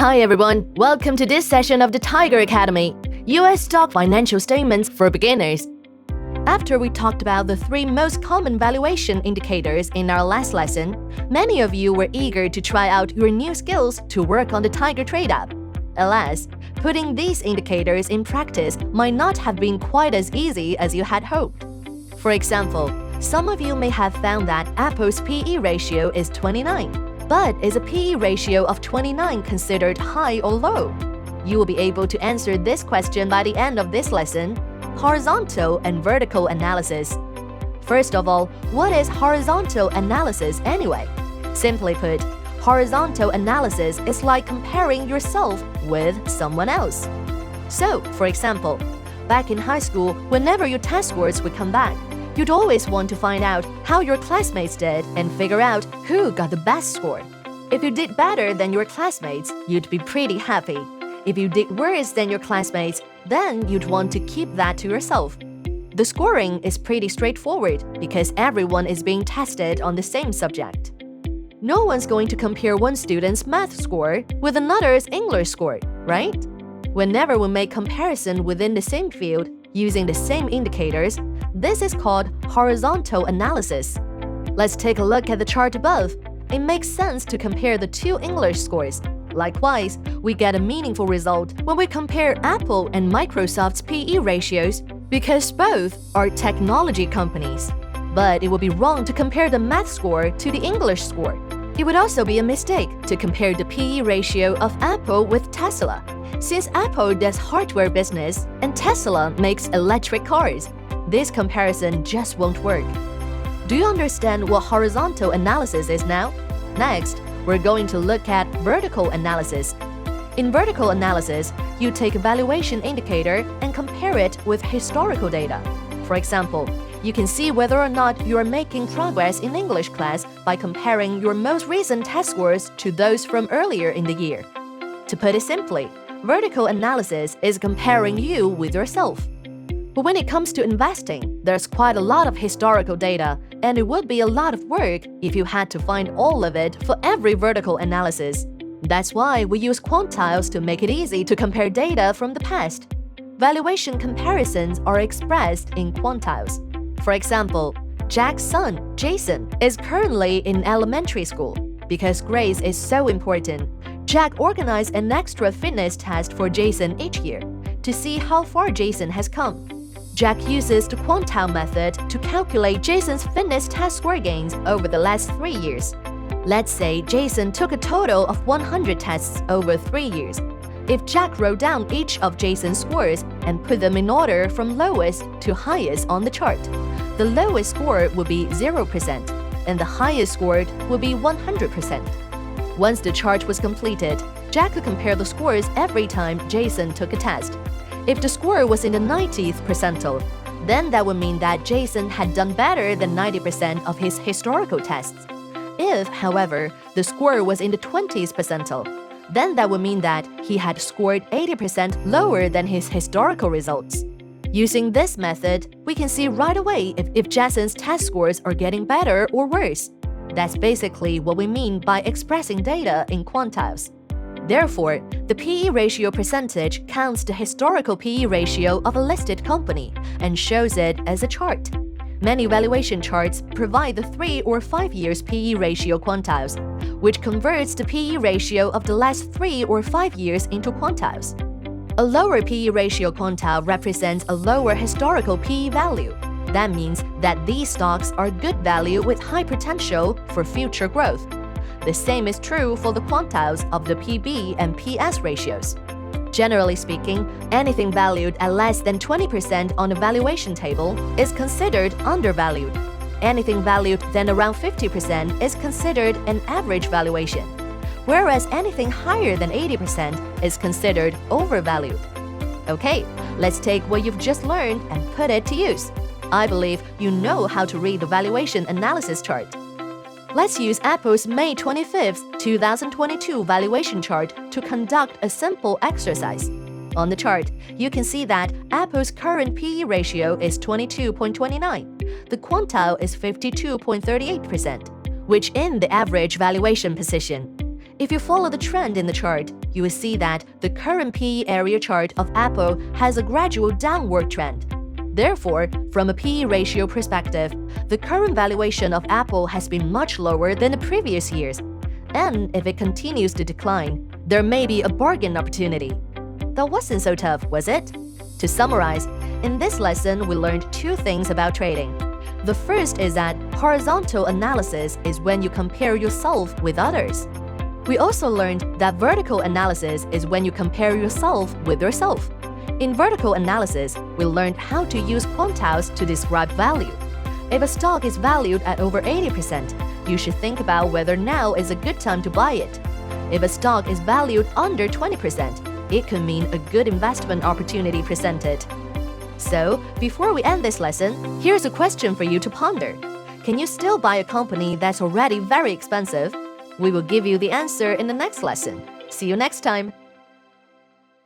Hi everyone, welcome to this session of the Tiger Academy, US Stock Financial Statements for Beginners. After we talked about the 3 most common valuation indicators in our last lesson, many of you were eager to try out your new skills to work on the Tiger Trade app. Alas, putting these indicators in practice might not have been quite as easy as you had hoped. For example, some of you may have found that Apple's PE ratio is 29. But is a PE ratio of 29 considered high or low? You will be able to answer this question by the end of this lesson: horizontal and vertical analysis. First of all, what is horizontal analysis anyway? Simply put, horizontal analysis is like comparing yourself with someone else. So, for example, back in high school, whenever your test scores would come back, you'd always want to find out how your classmates did and figure out who got the best score. If you did better than your classmates, you'd be pretty happy. If you did worse than your classmates, then you'd want to keep that to yourself. The scoring is pretty straightforward because everyone is being tested on the same subject. No one's going to compare one student's math score with another's English score, right? Whenever we make comparison within the same field, using the same indicators, this is called horizontal analysis. Let's take a look at the chart above. It makes sense to compare the 2 English scores. Likewise, we get a meaningful result when we compare Apple and Microsoft's PE ratios because both are technology companies. But it would be wrong to compare the math score to the English score. It would also be a mistake to compare the PE ratio of Apple with Tesla, since Apple does hardware business and Tesla makes electric cars. This comparison just won't work. Do you understand what horizontal analysis is now? Next, we're going to look at vertical analysis. In vertical analysis, you take a valuation indicator and compare it with historical data. For example, you can see whether or not you are making progress in English class by comparing your most recent test scores to those from earlier in the year. To put it simply, vertical analysis is comparing you with yourself. But when it comes to investing, there's quite a lot of historical data, and it would be a lot of work if you had to find all of it for every vertical analysis. That's why we use Quantiles to make it easy to compare data from the past. Valuation comparisons are expressed in Quantiles. For example, Jack's son, Jason, is currently in elementary school. Because grades is so important, Jack organized an extra fitness test for Jason each year to see how far Jason has come. Jack uses the quantile method to calculate Jason's fitness test score gains over the last 3 years. Let's say Jason took a total of 100 tests over 3 years. If Jack wrote down each of Jason's scores and put them in order from lowest to highest on the chart, the lowest score would be 0% and the highest scored would be 100%. Once the chart was completed, Jack could compare the scores every time Jason took a test. If the score was in the 90th percentile, then that would mean that Jason had done better than 90% of his historical tests. If, however, the score was in the 20th percentile, then that would mean that he had scored 80% lower than his historical results. Using this method, we can see right away if Jason's test scores are getting better or worse. That's basically what we mean by expressing data in quantiles. Therefore, the PE ratio percentage counts the historical PE ratio of a listed company and shows it as a chart. Many valuation charts provide the 3 or 5 years PE ratio quantiles, which converts the PE ratio of the last 3 or 5 years into quantiles. A lower PE ratio quantile represents a lower historical PE value. That means that these stocks are good value with high potential for future growth. The same is true for the quantiles of the PB and PS ratios. Generally speaking, anything valued at less than 20% on a valuation table is considered undervalued. Anything valued than around 50% is considered an average valuation, whereas anything higher than 80% is considered overvalued. Okay, let's take what you've just learned and put it to use. I believe you know how to read the valuation analysis chart. Let's use Apple's May 25, 2022 valuation chart to conduct a simple exercise. On the chart, you can see that Apple's current PE ratio is 22.29. The quantile is 52.38%, which in the average valuation position. If you follow the trend in the chart, you will see that the current PE area chart of Apple has a gradual downward trend. Therefore, from a PE ratio perspective, the current valuation of Apple has been much lower than the previous years. And if it continues to decline, there may be a bargain opportunity. That wasn't so tough, was it? To summarize, in this lesson we learned two things about trading. The first is that horizontal analysis is when you compare yourself with others. We also learned that vertical analysis is when you compare yourself with yourself. In vertical analysis, we learned how to use quantiles to describe value. If a stock is valued at over 80%, you should think about whether now is a good time to buy it. If a stock is valued under 20%, it could mean a good investment opportunity presented. So, before we end this lesson, here's a question for you to ponder. Can you still buy a company that's already very expensive? We will give you the answer in the next lesson. See you next time!